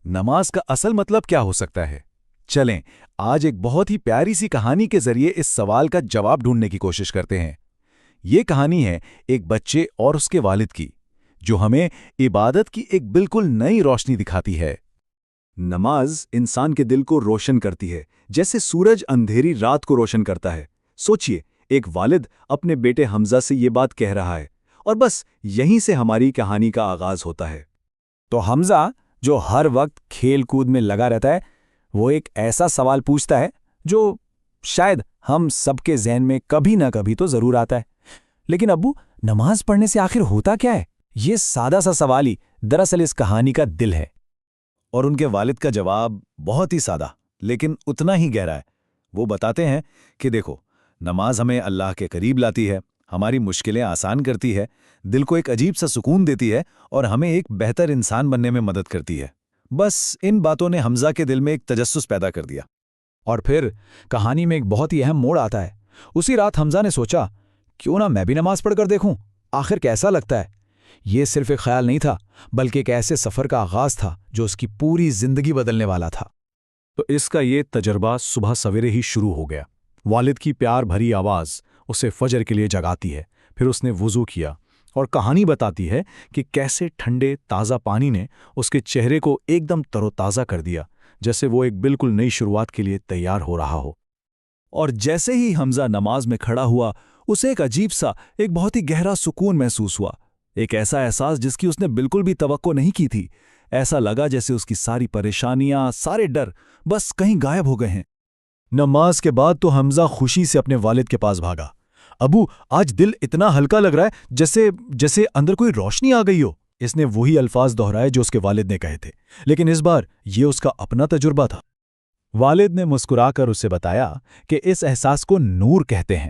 نماز کا اصل مطلب کیا ہو سکتا ہے؟ چلیں آج ایک بہت ہی پیاری سی کہانی کے ذریعے اس سوال کا جواب ڈھونڈنے کی کوشش کرتے ہیں۔ یہ کہانی ہے ایک بچے اور اس کے والد کی، جو ہمیں عبادت کی ایک بالکل نئی روشنی دکھاتی ہے۔ نماز انسان کے دل کو روشن کرتی ہے، جیسے سورج اندھیری رات کو روشن کرتا ہے۔ سوچئے، ایک والد اپنے بیٹے حمزہ سے یہ بات کہہ رہا ہے، اور بس یہیں سے ہماری کہانی کا آغاز ہوتا ہے۔ تو حمزہ، جو ہر وقت کھیل کود میں لگا رہتا ہے، وہ ایک ایسا سوال پوچھتا ہے جو شاید ہم سب کے ذہن میں کبھی نہ کبھی تو ضرور آتا ہے، لیکن ابو، نماز پڑھنے سے آخر ہوتا کیا ہے؟ یہ سادہ سا سوال ہی دراصل اس کہانی کا دل ہے۔ اور ان کے والد کا جواب بہت ہی سادہ لیکن اتنا ہی گہرا ہے۔ وہ بتاتے ہیں کہ دیکھو، نماز ہمیں اللہ کے قریب لاتی ہے، ہماری مشکلیں آسان کرتی ہے، دل کو ایک عجیب سا سکون دیتی ہے اور ہمیں ایک بہتر انسان بننے میں مدد کرتی ہے۔ بس ان باتوں نے حمزہ کے دل میں ایک تجسس پیدا کر دیا۔ اور پھر کہانی میں ایک بہت ہی اہم موڑ آتا ہے۔ اسی رات حمزہ نے سوچا، کیوں نہ میں بھی نماز پڑھ کر دیکھوں، آخر کیسا لگتا ہے۔ یہ صرف ایک خیال نہیں تھا، بلکہ ایک ایسے سفر کا آغاز تھا جو اس کی پوری زندگی بدلنے والا تھا۔ تو اس کا یہ تجربہ صبح سویرے ہی شروع ہو گیا۔ والد کی پیار بھری آواز اسے فجر کے لیے جگاتی ہے، پھر اس نے وضو کیا، اور کہانی بتاتی ہے کہ کیسے ٹھنڈے تازہ پانی نے اس کے چہرے کو ایک دم تر و تازہ کر دیا، جیسے وہ ایک بالکل نئی شروعات کے لیے تیار ہو رہا ہو۔ اور جیسے ہی حمزہ نماز میں کھڑا ہوا، اسے ایک عجیب سا، ایک بہت ہی گہرا سکون محسوس ہوا، ایک ایسا احساس جس کی اس نے بالکل بھی توقع نہیں کی تھی۔ ایسا لگا جیسے اس کی ساری پریشانیاں، سارے ڈر بس کہیں غائب ہو گئے ہیں۔ نماز کے بعد تو حمزہ خوشی سے اپنے والد کے پاس بھاگا۔ ابو، آج دل اتنا ہلکا لگ رہا ہے جیسے اندر کوئی روشنی آ گئی ہو۔ اس نے وہی الفاظ دہرائے جو اس کے والد نے کہے تھے، لیکن اس بار یہ اس کا اپنا تجربہ تھا۔ والد نے مسکرا کر اسے بتایا کہ اس احساس کو نور کہتے ہیں۔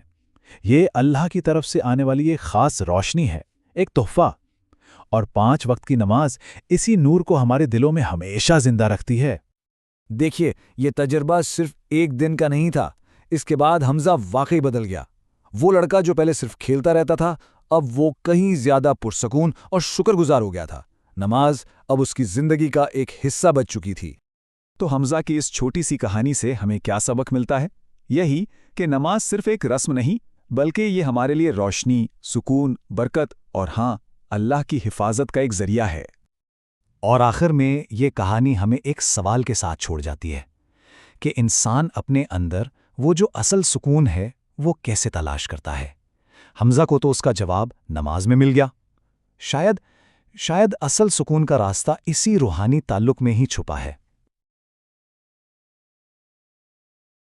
یہ اللہ کی طرف سے آنے والی ایک خاص روشنی ہے، ایک تحفہ، اور 5 وقت کی نماز اسی نور کو ہمارے دلوں میں ہمیشہ زندہ رکھتی ہے۔ دیکھیے، یہ تجربہ صرف ایک دن کا نہیں تھا۔ اس کے بعد حمزہ واقعی بدل گیا۔ وہ لڑکا جو پہلے صرف کھیلتا رہتا تھا، اب وہ کہیں زیادہ پرسکون اور شکر گزار ہو گیا تھا۔ نماز اب اس کی زندگی کا ایک حصہ بچ چکی تھی۔ تو حمزہ کی اس چھوٹی سی کہانی سے ہمیں کیا سبق ملتا ہے؟ یہی کہ نماز صرف ایک رسم نہیں، بلکہ یہ ہمارے لیے روشنی، سکون، برکت اور ہاں، اللہ کی حفاظت کا ایک ذریعہ ہے۔ اور آخر میں یہ کہانی ہمیں ایک سوال کے ساتھ چھوڑ جاتی ہے کہ انسان اپنے اندر وہ جو اصل سکون ہے وہ کیسے تلاش کرتا ہے۔ حمزہ کو تو اس کا جواب نماز میں مل گیا۔ شاید اصل سکون کا راستہ اسی روحانی تعلق میں ہی چھپا ہے۔